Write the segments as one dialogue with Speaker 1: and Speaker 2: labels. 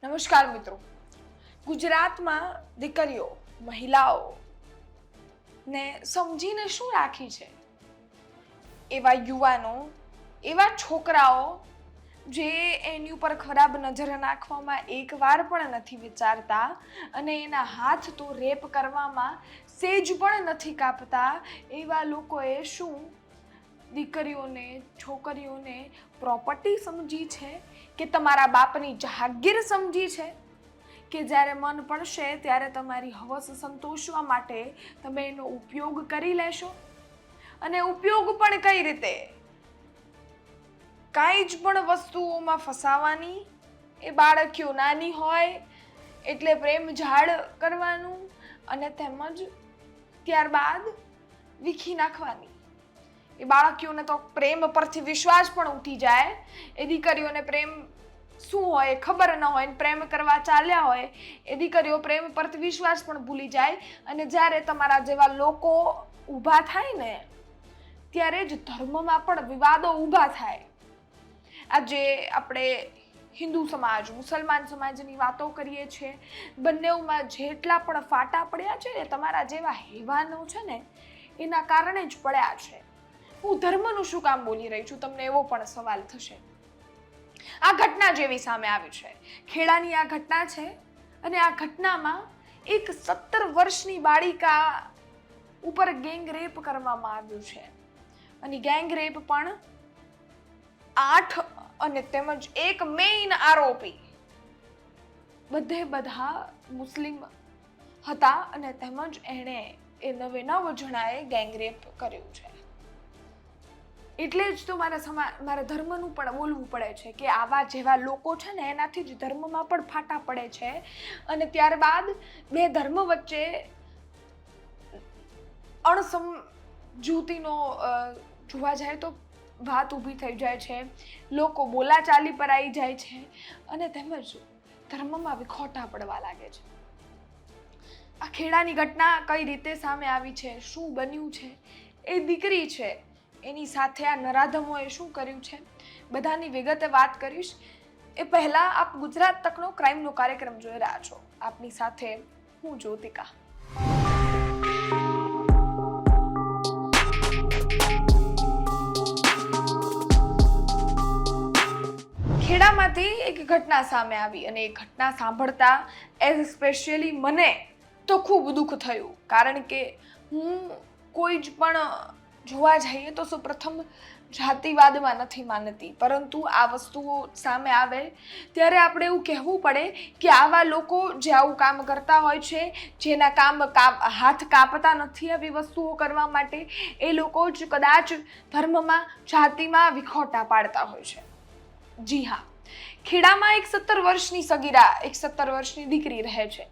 Speaker 1: નમસ્કાર મિત્રો. ગુજરાતમાં દીકરીઓ મહિલાઓ ને સમજીને શું રાખી છે? એવા યુવાનો, એવા છોકરાઓ જે એની ઉપર ખરાબ નજર નાખવામાં એકવાર પણ નથી વિચારતા અને એના હાથ તો રેપ કરવામાં સેજ પણ નથી કાપતા, એવા લોકોએ શું દીકરીઓને, છોકરીઓને પ્રોપર્ટી સમજી છે કે તમારા બાપની જહાગીર સમજી છે કે જ્યારે મન પડશે ત્યારે તમારી હવસ સંતોષવા માટે તમે એનો ઉપયોગ કરી લેશો? અને ઉપયોગ પણ કઈ રીતે? કાંઈ જ પણ વસ્તુઓમાં ફસાવાની, એ બાળકીઓ નાની હોય એટલે પ્રેમ ઝાડ કરવાનું અને તેમજ ત્યારબાદ વીખી નાખવાની. એ બાળકીઓને તો પ્રેમ પરથી વિશ્વાસ પણ ઉઠી જાય. એ દીકરીઓને પ્રેમ શું હોય ખબર ન હોય, પ્રેમ કરવા ચાલ્યા હોય એ દીકરીઓ પ્રેમ પરથી વિશ્વાસ પણ ભૂલી જાય. અને જ્યારે તમારા જેવા લોકો ઊભા થાય ને ત્યારે જ ધર્મમાં પણ વિવાદો ઊભા થાય. આજે આપણે હિન્દુ સમાજ, મુસલમાન સમાજની વાતો કરીએ છીએ, બંનેઓમાં જેટલા પણ ફાટા પડ્યા છે ને તમારા જેવા હેવાનો છે ને એના કારણે જ પડ્યા છે. હું ધર્મનું શું કામ બોલી રહી છું, તમને એવો પણ સવાલ થશે. આ ઘટના જેવી સામે આવી છે, ખેડાની આ ઘટના છે અને આ ઘટનામાં એક 17 વર્ષની બાળિકા ઉપર ગેંગ રેપ કરવામાં આવ્યું છે. અને ગેંગ રેપ પણ 8 અને તેમજ એક મેઇન આરોપી બધા મુસ્લિમ હતા અને તેમજ એણે એ 9 જણાએ ગેંગ રેપ કર્યું છે. એટલે જ તો મારા ધર્મનું પણ બોલવું પડે છે કે આવા જેવા લોકો છે ને એનાથી જ ધર્મમાં પણ ફાટા પડે છે. અને ત્યારબાદ બે ધર્મ વચ્ચે અણસમજૂતીનો જોવા જાય તો વાત ઊભી થઈ જાય છે, લોકો બોલાચાલી પર આવી જાય છે અને તેમજ ધર્મમાં વિખોટા પડવા લાગે છે. આ ખેડાની ઘટના કઈ રીતે સામે આવી છે, શું બન્યું છે, એ દીકરી છે એની સાથે આ નરાધમોએ શું કર્યું છે, બધાની વિગતે વાત કરીશ. એ પહેલા આપ ગુજરાત તકનો ક્રાઇમનો કાર્યક્રમ જોઈ રહ્યા છો. આપની સાથે હું જ્યોતિકા. ખેડામાંથી એક ઘટના સામે આવી અને એ ઘટના સાંભળતા એસ્પેશિયલી મને તો ખૂબ દુઃખ થયું. કારણ કે હું કોઈ જ પણ જોવા જઈએ તો સૌપ્રથમ જાતિવાદમાં નથી માનતી, પરંતુ આ વસ્તુઓ સામે આવે ત્યારે આપણે એવું કહેવું પડે કે આવા લોકો જે આવું કામ કરતા હોય છે, જેના હાથ કાપતા નથી આવી વસ્તુઓ કરવા માટે, એ લોકો જ કદાચ ધર્મમાં, જાતિમાં વિખોટા પાડતા હોય છે. જી હા, ખેડામાં એક 17 વર્ષની સગીરા, એક 17 વર્ષની દીકરી રહે છે.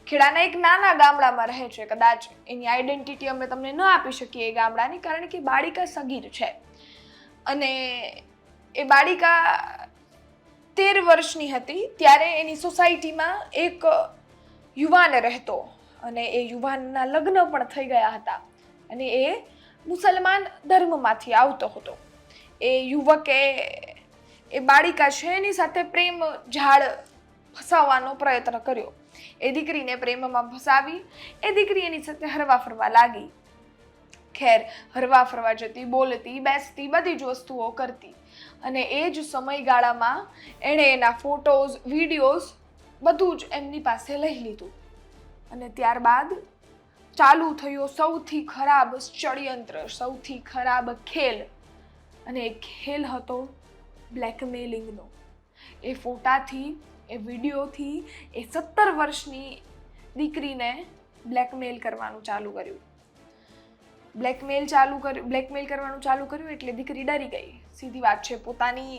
Speaker 1: ખેડાના એક નાના ગામડામાં રહે છે. કદાચ એની આઈડેન્ટિટી અમે તમને ન આપી શકીએ એ ગામડાની, કારણ કે બાળિકા સગીર છે. અને એ બાળિકા 13 વર્ષની હતી ત્યારે એની સોસાયટીમાં એક યુવાન રહેતો અને એ યુવાનના લગ્ન પણ થઈ ગયા હતા અને એ મુસલમાન ધર્મમાંથી આવતો હતો. એ યુવકે એ બાળિકા છે એની સાથે પ્રેમ ઝાડ ફસાવવાનો પ્રયત્ન કર્યો. એ દીકરીને પ્રેમમાં ફસાવી, એ દીકરી એની સાથે હરવા ફરવા લાગી. ખેર, હરવા ફરવા જતી, બોલતી, બેસતી, બધી જ વસ્તુઓ કરતી. અને એ જ સમયગાળામાં એણે એના ફોટોઝ, વિડીયોઝ બધું જ એમની પાસે લઈ લીધું. અને ત્યારબાદ ચાલુ થયો સૌથી ખરાબ ષડયંત્ર, સૌથી ખરાબ ખેલ. અને એ ખેલ હતો બ્લેકમેલિંગનો. એ ફોટાથી, એ વિડીયોથી એ 17 વર્ષની દીકરીને બ્લેકમેલ કરવાનું ચાલુ કર્યું. બ્લેકમેલ કરવાનું ચાલુ કર્યું એટલે દીકરી ડરી ગઈ. સીધી વાત છે, પોતાની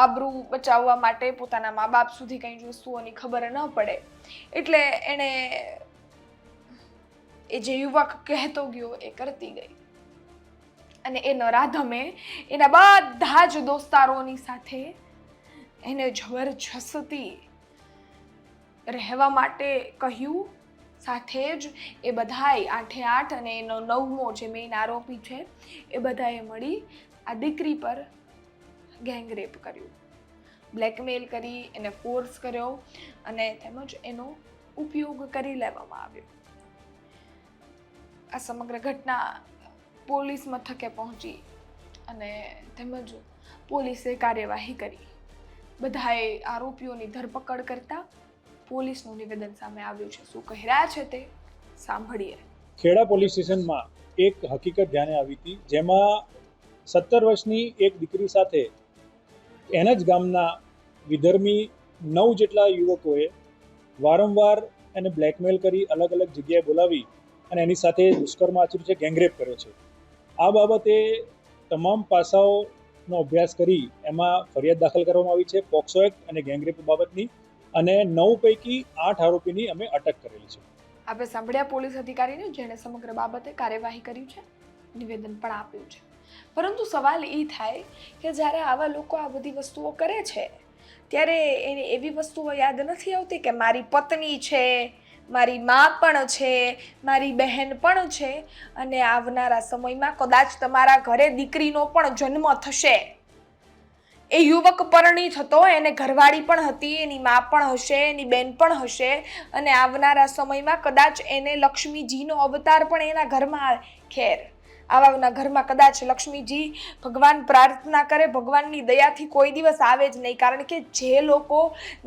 Speaker 1: આબરૂ બચાવવા માટે પોતાના મા બાપ સુધી કંઈ વસ્તુઓની ખબર ન પડે એટલે એણે એ જે યુવક કહેતો ગયો એ કરતી ગઈ. અને એ નરાધમે એના બધા જ દોસ્તારોની સાથે એને જબરજસ્તી રહેવા માટે કહ્યું. સાથે જ એ બધાય 8 અને એનો 9મો જે મેઇન આરોપી છે એ બધાએ મળી આ દીકરી પર ગેંગ રેપ કર્યું. બ્લેકમેલ કરી, એને ફોર્સ કર્યો અને તેમજ એનો ઉપયોગ કરી લેવામાં આવ્યો. આ સમગ્ર ઘટના પોલીસ મથકે પહોંચી અને તેમજ પોલીસે કાર્યવાહી કરી. બધાએ આરોપીઓની ધરપકડ કરતા પોલીસનું નિવેદન સામે આવ્યું છે. શું કહી રહ્યા છે તે સાંભળીએ.
Speaker 2: ખેડા પોલીસ સ્ટેશનમાં એક હકીકત ધ્યાને આવી હતી, જેમાં 17 વર્ષની એક દીકરી સાથે એના જ ગામના વિધર્મી 9 જેટલા યુવકોએ વારંવાર એને બ્લેકમેલ કરી અલગ અલગ જગ્યાએ બોલાવી અને એની સાથે દુષ્કર્મ આચર્યું છે, ગેંગરેપ કર્યો છે. આ બાબતે તમામ પાસાઓનો અભ્યાસ કરી એમાં ફરિયાદ દાખલ કરવામાં આવી છે, પોક્સો એક્ટ અને ગેંગરેપ બાબતની, અને 9 પૈકી 8 આરોપીની અમે અટક કરેલી છે.
Speaker 1: આપણે સાંભળ્યા પોલીસ અધિકારીને, જેણે સમગ્ર બાબતે કાર્યવાહી કરી છે, નિવેદન પણ આપ્યું છે. પરંતુ સવાલ એ થાય કે જ્યારે આવા લોકો આ બધી વસ્તુઓ કરે છે ત્યારે એને એવી વસ્તુઓ યાદ નથી આવતી કે મારી પત્ની છે, મારી મા પણ છે, મારી બહેન પણ છે, અને આવનારા સમયમાં કદાચ તમારા ઘરે દીકરીનો પણ જન્મ થશે. એ યુવક પરણિત હતો, એને ઘરવાળી પણ હતી, એની મા પણ હશે, એની બેન પણ હશે, અને આવનારા સમયમાં કદાચ એને લક્ષ્મીજીનો અવતાર પણ એના ઘરમાં આવે. ખેર, આવાના ઘરમાં કદાચ લક્ષ્મીજી ભગવાન પ્રાર્થના કરે, ભગવાનની દયાથી કોઈ દિવસ આવે જ નહીં. કારણ કે જે લોકો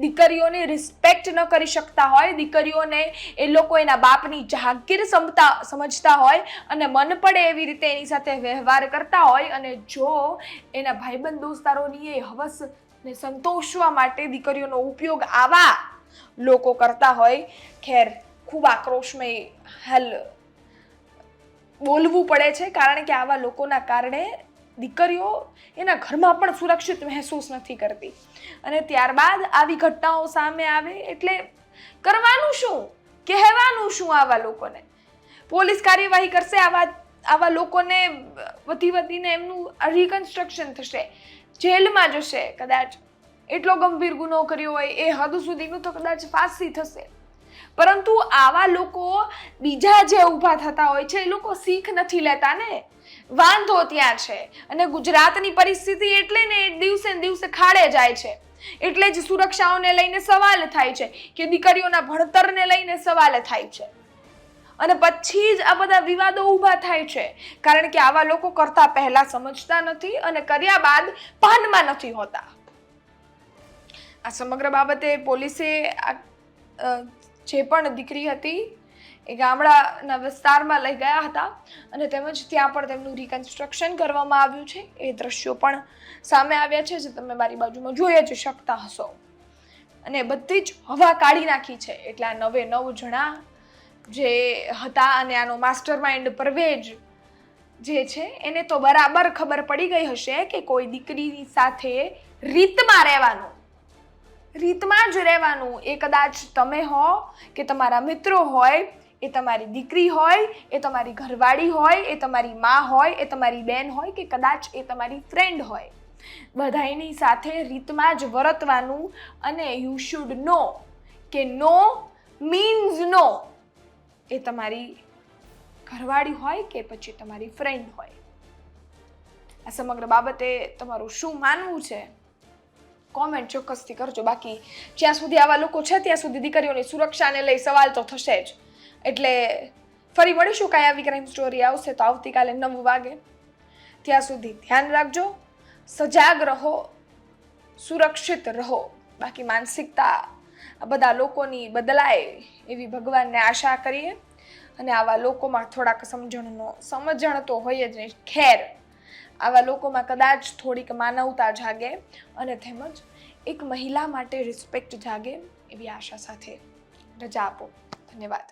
Speaker 1: દીકરીઓની રિસ્પેક્ટ ન કરી શકતા હોય, દીકરીઓને એ લોકો એના બાપની જાગીર સમજતા હોય અને મન પડે એવી રીતે એની સાથે વ્યવહાર કરતા હોય, અને જો એના ભાઈબંધ દોસ્તારોની એ હવસને સંતોષવા માટે દીકરીઓનો ઉપયોગ આવા લોકો કરતા હોય, ખેર ખૂબ આક્રોશમય હાલ બોલવું પડે છે. કારણ કે આવા લોકોના કારણે દીકરીઓ એના ઘરમાં પણ સુરક્ષિત મહેસૂસ નથી કરતી. અને ત્યારબાદ આવી ઘટનાઓ સામે આવે એટલે કરવાનું શું, કહેવાનું શું આવા લોકોને? પોલીસ કાર્યવાહી કરશે, આવા લોકોને વધીને એમનું રિકન્સ્ટ્રક્શન થશે, જેલમાં જશે. કદાચ એટલો ગંભીર ગુનો કર્યો હોય એ હદ સુધીનું તો કદાચ ફાંસી થશે. પરંતુ આવા લોકો બીજા જે ઊભા થતા હોય છે એ લોકો શીખ નથી લેતા ને. વાંધો ત્યાં છે. અને ગુજરાતની પરિસ્થિતિ એટલે ને દિવસે ને દિવસે ખાડે જાય છે. એટલે જ સુરક્ષાઓને લઈને સવાલ થાય છે, કે દીકરીઓના ભણતરને લઈને સવાલ થાય છે, અને પછી જ આ બધા વિવાદો ઊભા થાય છે. કારણ કે આવા લોકો કરતા પહેલા સમજતા નથી અને કર્યા બાદ ભાનમાં નથી હોતા. આ સમગ્ર બાબતે પોલીસે જે પણ દીકરી હતી એ ગામડાના વિસ્તારમાં લઈ ગયા હતા અને તેમજ ત્યાં પણ તેમનું રિકન્સ્ટ્રક્શન કરવામાં આવ્યું છે. એ દ્રશ્યો પણ સામે આવ્યા છે, જે તમે મારી બાજુમાં જોઈ જ શકતા હશો. અને બધી જ હવા કાઢી નાખી છે. એટલે આ 9 જણા જે હતા અને આનો માસ્ટર માઇન્ડ પરવેજ જે છે એને તો બરાબર ખબર પડી ગઈ હશે કે કોઈ દીકરીની સાથે રીતમાં જ રહેવાનું. એ કદાચ તમે હો કે તમારા મિત્રો હોય, એ તમારી દીકરી હોય, એ તમારી ઘરવાળી હોય, એ તમારી મા હોય, એ તમારી બેન હોય, કે કદાચ એ તમારી ફ્રેન્ડ હોય, બધાની સાથે રીતમાં જ વર્તવાનું. અને યુ શુડ નો કે નો મીન્સ નો. એ તમારી ઘરવાળી હોય કે પછી તમારી ફ્રેન્ડ હોય. આ સમગ્ર બાબતે તમારું શું માનવું છે કોમેન્ટ ચોક્કસથી કરજો. બાકી જ્યાં સુધી આવા લોકો છે ત્યાં સુધી દીકરીઓની સુરક્ષાને લઈ સવાલ તો થશે જ. એટલે ફરી મળીશું, કાંઈ આવી ક્રાઇમ સ્ટોરી આવશે તો આવતીકાલે 9 વાગે. ત્યાં સુધી ધ્યાન રાખજો, સજાગ રહો, સુરક્ષિત રહો. બાકી માનસિકતા આ બધા લોકોની બદલાય એવી ભગવાનને આશા કરીએ. અને આવા લોકોમાં થોડાક સમજણ તો હોય જ નહીં. ખેર, આવા લોકોમાં કદાચ થોડીક માનવતા જાગે અને તેમજ એક મહિલા માટે રિસ્પેક્ટ જાગે એવી આશા સાથે રજા આપો. ધન્યવાદ.